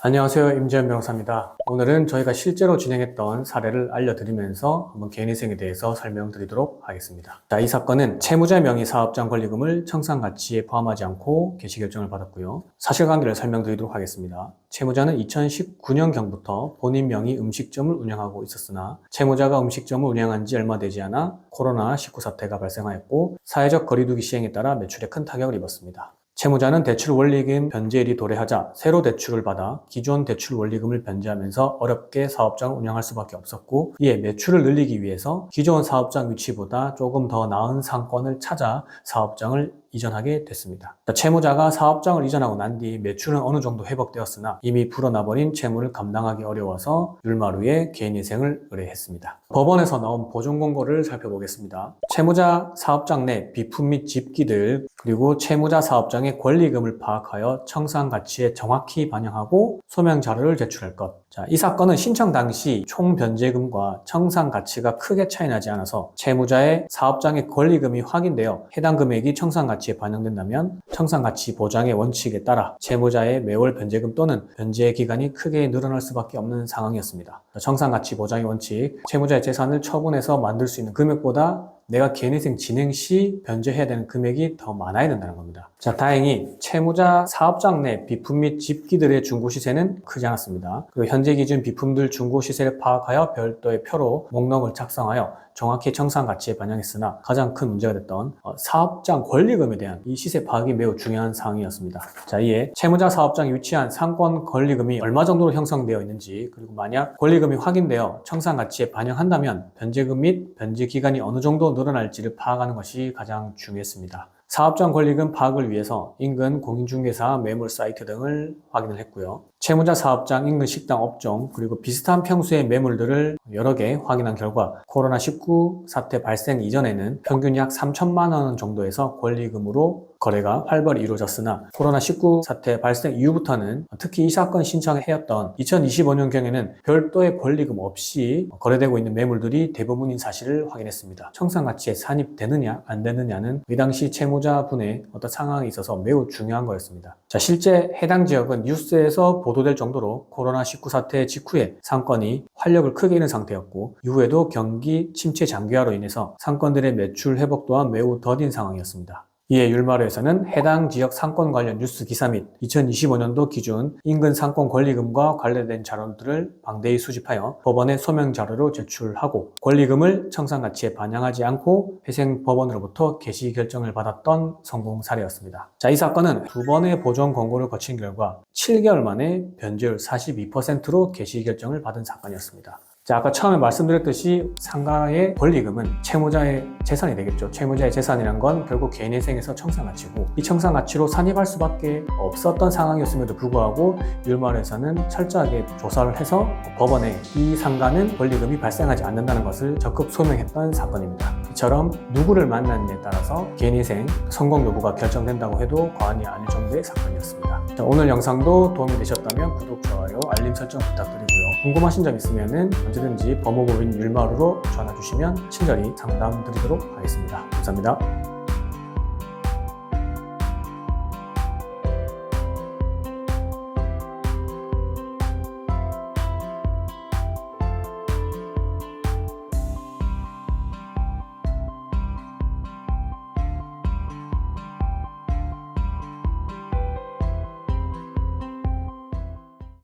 안녕하세요. 임재현 변호사입니다. 오늘은 저희가 실제로 진행했던 사례를 알려드리면서 한번 개인회생에 대해서 설명드리도록 하겠습니다. 자, 이 사건은 채무자 명의 사업장 권리금을 청산가치에 포함하지 않고 개시결정을 받았고요. 사실관계를 설명드리도록 하겠습니다. 채무자는 2019년경부터 본인 명의 음식점을 운영하고 있었으나 채무자가 음식점을 운영한 지 얼마 되지 않아 코로나19 사태가 발생하였고 사회적 거리두기 시행에 따라 매출에 큰 타격을 입었습니다. 채무자는 대출 원리금 변제일이 도래하자 새로 대출을 받아 기존 대출 원리금을 변제하면서 어렵게 사업장을 운영할 수밖에 없었고, 이에 매출을 늘리기 위해서 기존 사업장 위치보다 조금 더 나은 상권을 찾아 사업장을 이전하게 됐습니다. 채무자가 사업장을 이전하고 난 뒤 매출은 어느 정도 회복되었으나 이미 불어나버린 채무를 감당하기 어려워서 율마루에 개인회생을 의뢰했습니다. 법원에서 나온 보존공고를 살펴보겠습니다. 채무자 사업장 내 비품 및 집기들, 그리고 채무자 사업장의 권리금을 파악하여 청산가치에 정확히 반영하고 소명자료를 제출할 것. 자, 이 사건은 신청 당시 총 변제금과 청산가치가 크게 차이나지 않아서 채무자의 사업장의 권리금이 확인되어 해당 금액이 청산가치에 반영된다면 청산가치 보장의 원칙에 따라 채무자의 매월 변제금 또는 변제 기간이 크게 늘어날 수밖에 없는 상황이었습니다. 청산가치 보장의 원칙, 채무자의 재산을 처분해서 만들 수 있는 금액보다 내가 개인회생 진행 시 변제해야 되는 금액이 더 많아야 된다는 겁니다. 자, 다행히 채무자 사업장 내 비품 및 집기들의 중고시세는 크지 않았습니다. 그리고 현재 기준 비품들 중고시세를 파악하여 별도의 표로 목록을 작성하여 정확히 청산가치에 반영했으나 가장 큰 문제가 됐던 사업장 권리금에 대한 이 시세 파악이 매우 중요한 사항이었습니다. 자, 이에 채무자 사업장에 위치한 상권 권리금이 얼마 정도로 형성되어 있는지, 그리고 만약 권리금이 확인되어 청산가치에 반영한다면 변제금 및 변제 기간이 어느 정도 늘어날지를 파악하는 것이 가장 중요했습니다. 사업장 권리금 파악을 위해서 인근 공인중개사 매물 사이트 등을 확인을 했고요. 채무자 사업장 인근 식당 업종, 그리고 비슷한 평수의 매물들을 여러 개 확인한 결과 코로나19 사태 발생 이전에는 평균 약 3천만 원 정도에서 권리금으로 거래가 활발히 이루어졌으나 코로나19 사태 발생 이후부터는 특히 이 사건 신청을 해왔던 2025년경에는 별도의 권리금 없이 거래되고 있는 매물들이 대부분인 사실을 확인했습니다. 청산가치에 산입되느냐 안 되느냐는 이 당시 채무자분의 어떤 상황에 있어서 매우 중요한 거였습니다. 자, 실제 해당 지역은 뉴스에서 보도될 정도로 코로나19 사태 직후에 상권이 활력을 크게 잃은 상태였고, 이후에도 경기 침체 장기화로 인해서 상권들의 매출 회복 또한 매우 더딘 상황이었습니다. 이에 율마루에서는 해당 지역 상권 관련 뉴스 기사 및 2025년도 기준 인근 상권 권리금과 관련된 자료들을 방대히 수집하여 법원에 소명 자료로 제출하고 권리금을 청산가치에 반영하지 않고 회생법원으로부터 개시 결정을 받았던 성공 사례였습니다. 자, 이 사건은 두 번의 보존 권고를 거친 결과 7개월 만에 변제율 42%로 개시 결정을 받은 사건이었습니다. 자, 아까 처음에 말씀드렸듯이 상가의 권리금은 채무자의 재산이 되겠죠. 채무자의 재산이란 건 결국 개인회생에서 청산가치고, 이 청산가치로 산입할 수밖에 없었던 상황이었음에도 불구하고 율마루에서는 철저하게 조사를 해서 법원에 이 상가는 권리금이 발생하지 않는다는 것을 적극 소명했던 사건입니다. 이처럼 누구를 만났느냐에 따라서 개인회생 성공 여부가 결정된다고 해도 과언이 아닐 정도의 사건이었습니다. 자, 오늘 영상도 도움이 되셨다면 구독, 좋아요, 알림 설정 부탁드리고요. 궁금하신 점 있으면 언제든지 법무법인 율마루로 전화 주시면 친절히 상담 드리도록 하겠습니다. 감사합니다.